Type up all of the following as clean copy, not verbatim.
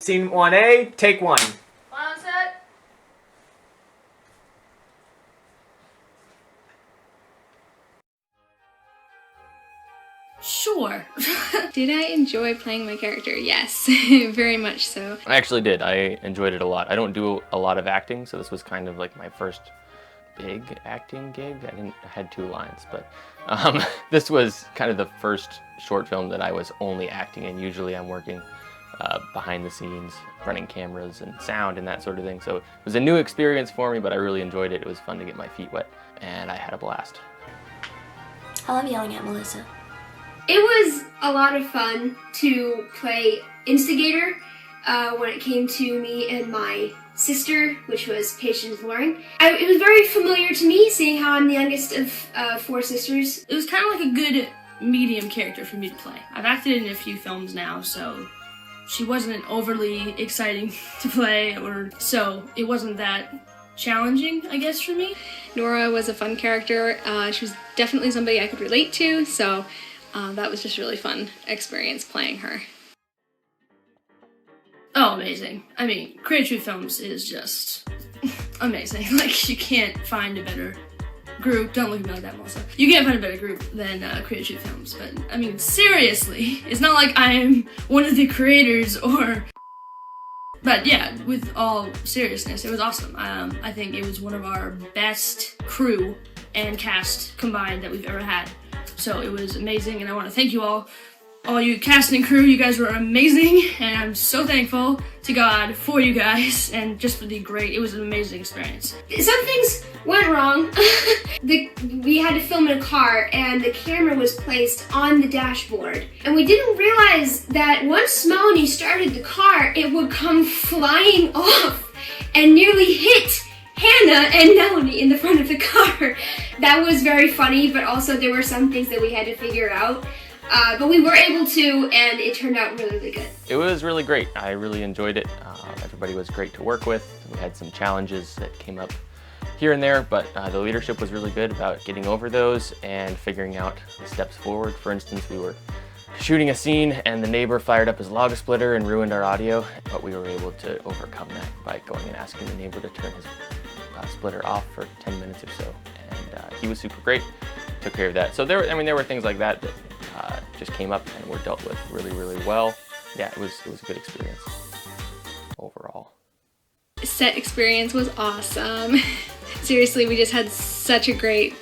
Scene 1A, take 1. On set. Sure. Did I enjoy playing my character? Yes, very much so. I actually did. I enjoyed it a lot. I don't do a lot of acting, so this was kind of like my first big acting gig. I had 2 lines, but this was kind of the first short film that I was only acting in. Usually I'm working behind the scenes, running cameras and sound and that sort of thing. So it was a new experience for me, but I really enjoyed it. It was fun to get my feet wet, and I had a blast. I love yelling at Melissa. It was a lot of fun to play instigator when it came to me and my sister, which was Patience Loring. It was very familiar to me, seeing how I'm the youngest of 4 sisters. It was kind of like a good medium character for me to play. I've acted in a few films now, so she wasn't overly exciting to play, so it wasn't that challenging, I guess, for me. Nora was a fun character. She was definitely somebody I could relate to, so that was just a really fun experience playing her. Oh, amazing. I mean, Creative Films is just amazing. Like, you can't find a better group. Don't look at me like that, Melissa. You can't find a better group than Creative Films. But, I mean, seriously, it's not like I'm one of the creators or... But yeah, with all seriousness, it was awesome. I think it was one of our best crew and cast combined that we've ever had. So it was amazing, and I want to thank you all you cast and crew. You guys were amazing, and I'm so thankful to God for you guys, and just for it was an amazing experience. Some things went wrong. We had to film in a car, and the camera was placed on the dashboard. And we didn't realize that once Melanie started the car, it would come flying off and nearly hit Hannah and Melanie in the front of the car. That was very funny, but also there were some things that we had to figure out. But we were able to, and it turned out really, really good. It was really great. I really enjoyed it. Everybody was great to work with. We had some challenges that came up here and there, but the leadership was really good about getting over those and figuring out the steps forward. For instance, we were shooting a scene and the neighbor fired up his log splitter and ruined our audio, but we were able to overcome that by going and asking the neighbor to turn his splitter off for 10 minutes or so, and he was super great, took care of that. So there were things like that that just came up and were dealt with really, really well. Yeah, it was a good experience overall. Set experience was awesome. Seriously, we just had such a great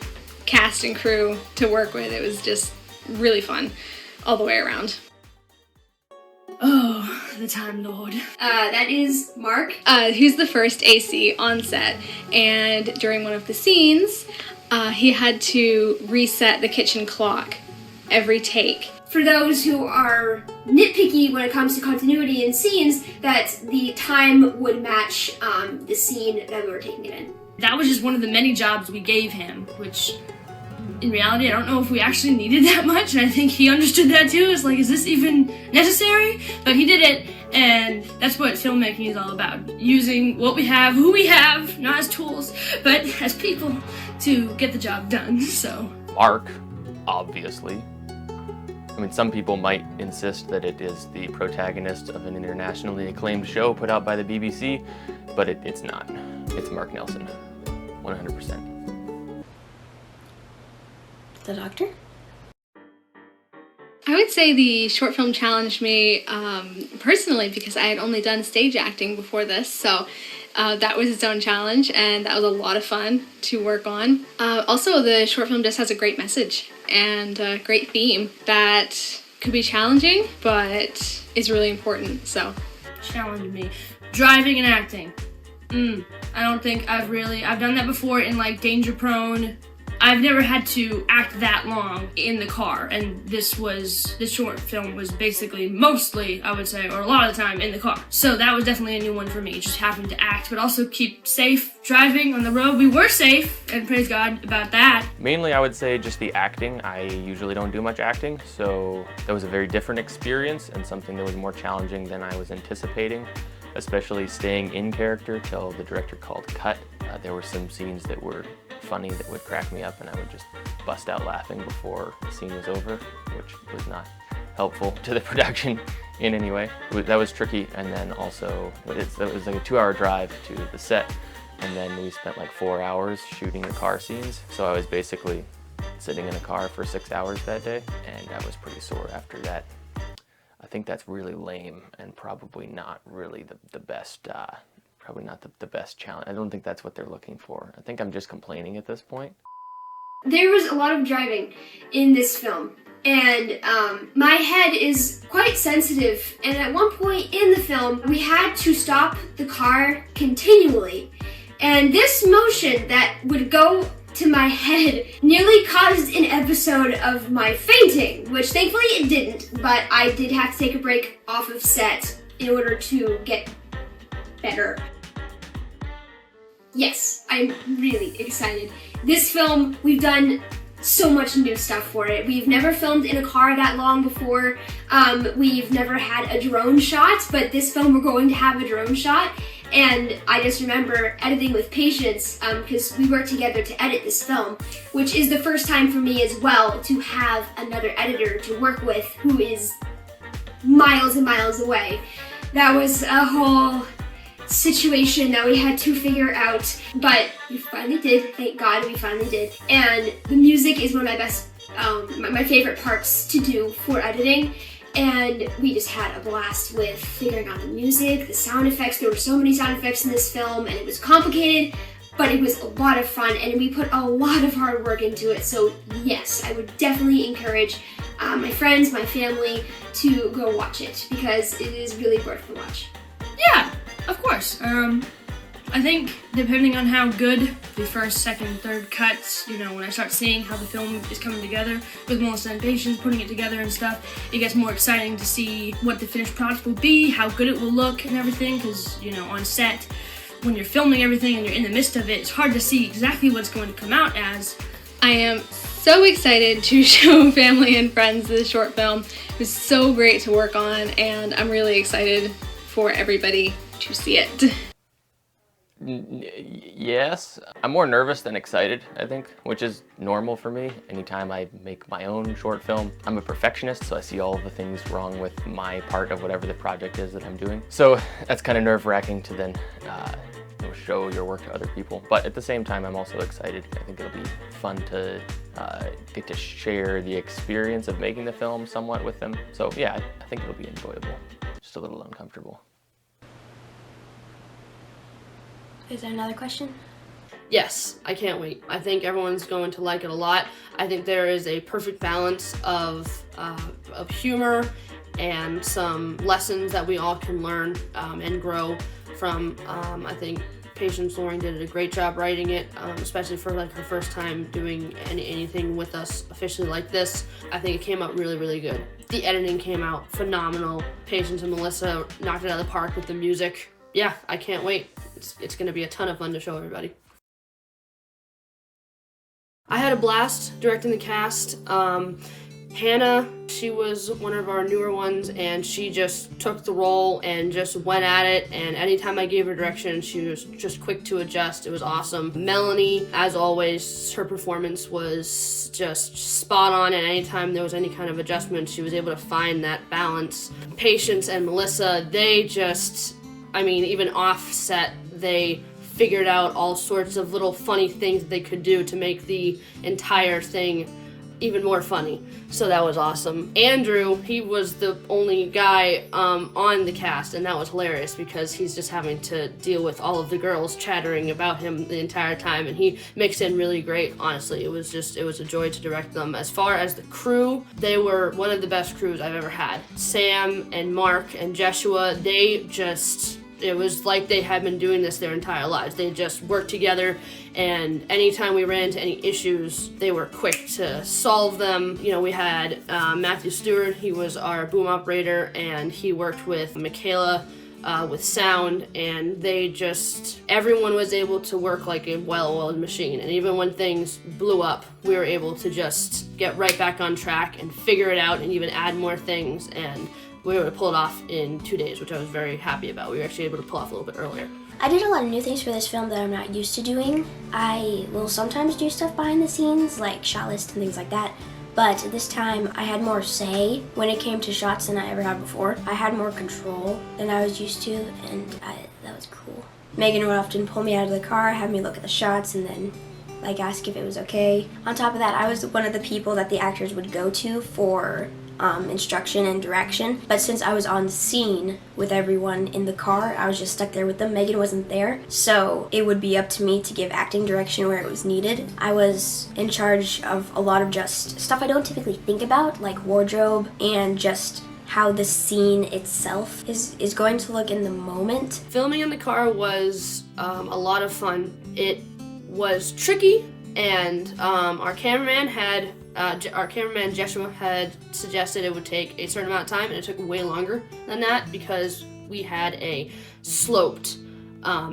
cast and crew to work with. It was just really fun all the way around. Oh, the Time Lord. That is Mark. He's the first AC on set, and during one of the scenes, he had to reset the kitchen clock every take. For those who are nitpicky when it comes to continuity in scenes, that the time would match the scene that we were taking it in. That was just one of the many jobs we gave him, which in reality, I don't know if we actually needed that much, and I think he understood that too. It's like, is this even necessary? But he did it, and that's what filmmaking is all about. Using what we have, who we have, not as tools, but as people to get the job done, so. Mark, obviously. I mean, some people might insist that it is the protagonist of an internationally acclaimed show put out by the BBC, but it's not. It's Mark Nelson, 100%. The doctor? I would say the short film challenged me personally because I had only done stage acting before this, so that was its own challenge, and that was a lot of fun to work on. Also, the short film just has a great message and a great theme that could be challenging, but is really important, so. Challenged me. Driving and acting. I don't think I've done that before in like Danger Prone. I've never had to act that long in the car, and this short film was basically mostly, I would say, or a lot of the time in the car. So that was definitely a new one for me, just having to act, but also keep safe driving on the road. We were safe, and praise God about that. Mainly, I would say just the acting. I usually don't do much acting, so that was a very different experience and something that was more challenging than I was anticipating, especially staying in character till the director called cut. There were some scenes that were funny that would crack me up, and I would just bust out laughing before the scene was over, which was not helpful to the production in any way. That was tricky, and then also it was like a 2-hour drive to the set, and then we spent like 4 hours shooting the car scenes. So I was basically sitting in a car for 6 hours that day, and I was pretty sore after that. I think that's really lame and probably not really the best, probably not the best challenge. I don't think that's what they're looking for. I think I'm just complaining at this point. There was a lot of driving in this film, and my head is quite sensitive, and at one point in the film, we had to stop the car continually, and this motion that would go to my head nearly caused an episode of my fainting, which thankfully it didn't, but I did have to take a break off of set in order to get better. Yes, I'm really excited. This film, we've done so much new stuff for it. We've never filmed in a car that long before. We've never had a drone shot, but this film we're going to have a drone shot. And I just remember editing with Patience, because we worked together to edit this film, which is the first time for me as well to have another editor to work with who is miles and miles away. That was a whole situation that we had to figure out, but we finally did. Thank God we finally did. And the music is one of my best, my favorite parts to do for editing. And we just had a blast with figuring out the music, the sound effects. There were so many sound effects in this film, and it was complicated, but it was a lot of fun, and we put a lot of hard work into it. So yes, I would definitely encourage my friends, my family to go watch it, because it is really worth the watch. Yeah, of course. I think depending on how good the first, second, third cuts, you know, when I start seeing how the film is coming together with Melissa and Patience putting it together and stuff, it gets more exciting to see what the finished product will be, how good it will look and everything, because, you know, on set, when you're filming everything and you're in the midst of it, it's hard to see exactly what it's going to come out as. I am so excited to show family and friends this short film. It was so great to work on, and I'm really excited for everybody to see it. Yes, I'm more nervous than excited, I think, which is normal for me. Anytime I make my own short film, I'm a perfectionist, so I see all the things wrong with my part of whatever the project is that I'm doing. So that's kind of nerve-wracking to then show your work to other people. But at the same time, I'm also excited. I think it'll be fun to get to share the experience of making the film somewhat with them. So yeah, I think it'll be enjoyable, just a little uncomfortable. Is there another question? Yes, I can't wait. I think everyone's going to like it a lot. I think there is a perfect balance of humor and some lessons that we all can learn and grow from. I think Patience Loring did a great job writing it, especially for like her first time doing anything with us officially like this. I think it came out really, really good. The editing came out phenomenal. Patience and Melissa knocked it out of the park with the music. Yeah, I can't wait. It's going to be a ton of fun to show everybody. I had a blast directing the cast. Hannah, she was one of our newer ones, and she just took the role and just went at it, and anytime I gave her direction, she was just quick to adjust. It was awesome. Melanie, as always, her performance was just spot on, and anytime there was any kind of adjustment, she was able to find that balance. Patience and Melissa, they just, even off set, they figured out all sorts of little funny things that they could do to make the entire thing even more funny. So that was awesome. Andrew, he was the only guy on the cast, and that was hilarious because he's just having to deal with all of the girls chattering about him the entire time, and he mixed in really great. Honestly, it was a joy to direct them. As far as the crew, they were one of the best crews I've ever had. Sam and Mark and Jeshua, it was like they had been doing this their entire lives. They just worked together, and anytime we ran into any issues, they were quick to solve them. You know, we had Matthew Stewart, he was our boom operator, and he worked with Michaela with sound, and everyone was able to work like a well-oiled machine. And even when things blew up, we were able to just get right back on track and figure it out and even add more things, and we were able to pull it off in 2 days, which I was very happy about. We were actually able to pull off a little bit earlier. I did a lot of new things for this film that I'm not used to doing. I will sometimes do stuff behind the scenes, like shot list and things like that, but this time I had more say when it came to shots than I ever had before. I had more control than I was used to, and that was cool. Megan would often pull me out of the car, have me look at the shots, and then ask if it was okay. On top of that, I was one of the people that the actors would go to for instruction and direction. But since I was on scene with everyone in the car, I was just stuck there with them. Megan wasn't there, so it would be up to me to give acting direction where it was needed. I was in charge of a lot of just stuff I don't typically think about, like wardrobe and just how the scene itself is going to look in the moment. Filming in the car was a lot of fun. It was tricky, and our cameraman Joshua had suggested it would take a certain amount of time, and it took way longer than that because we had a sloped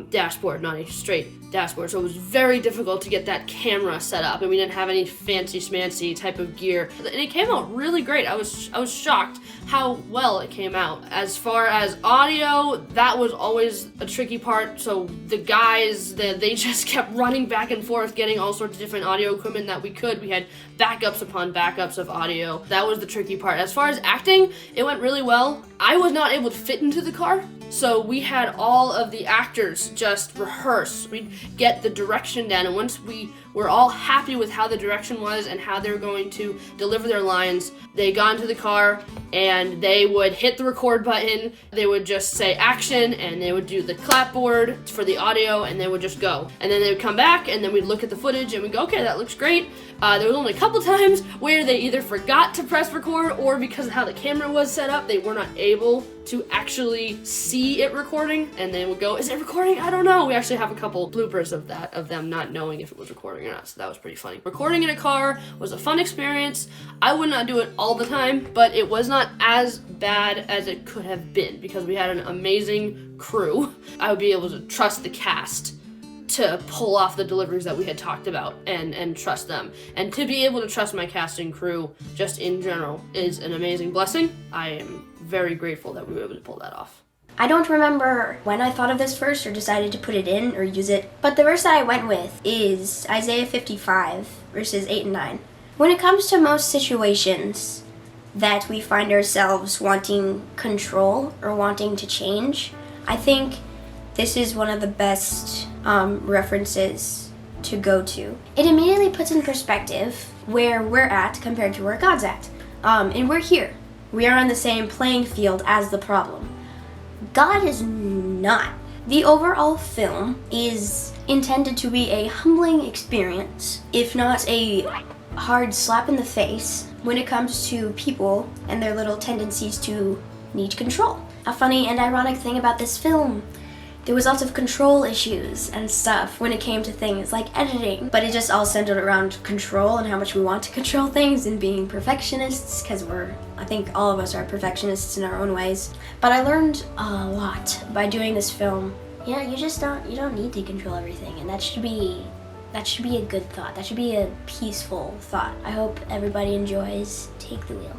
dashboard, not a straight dashboard, so it was very difficult to get that camera set up, and we didn't have any fancy schmancy type of gear, and it came out really great. I was shocked how well it came out. As far as audio, that was always a tricky part, so the guys, they just kept running back and forth getting all sorts of different audio equipment that we could. We had backups upon backups of audio. That was the tricky part. As far as acting, it went really well. I was not able to fit into the car, so we had all of the actors just rehearse. We'd get the direction down, and once we were all happy with how the direction was and how they were going to deliver their lines, they got into the car and they would hit the record button. They would just say action, and they would do the clapboard for the audio, and they would just go. And then they would come back, and then we'd look at the footage and we'd go, okay, that looks great. There was only a couple times where they either forgot to press record, or because of how the camera was set up, they were not able to actually see it recording, and they would go, is it recording? I don't know. We actually have a couple bloopers of that, of them not knowing if it was recording or not, so that was pretty funny. Recording in a car was a fun experience. I would not do it all the time, but it was not as bad as it could have been because we had an amazing crew. I would be able to trust the cast to pull off the deliveries that we had talked about and trust them. And to be able to trust my casting crew just in general is an amazing blessing. I am very grateful that we were able to pull that off. I don't remember when I thought of this verse or decided to put it in or use it, but the verse that I went with is Isaiah 55, verses 8 and 9. When it comes to most situations that we find ourselves wanting control or wanting to change, I think this is one of the best references to go to. It immediately puts in perspective where we're at compared to where God's at. And we're here. We are on the same playing field as the problem. God is not. The overall film is intended to be a humbling experience, if not a hard slap in the face, when it comes to people and their little tendencies to need control. A funny and ironic thing about this film, there was lots of control issues and stuff when it came to things like editing, but it just all centered around control and how much we want to control things and being perfectionists, because I think all of us are perfectionists in our own ways. But I learned a lot by doing this film. You know, you don't need to control everything, and that should be a good thought. That should be a peaceful thought. I hope everybody enjoys Take the Wheel.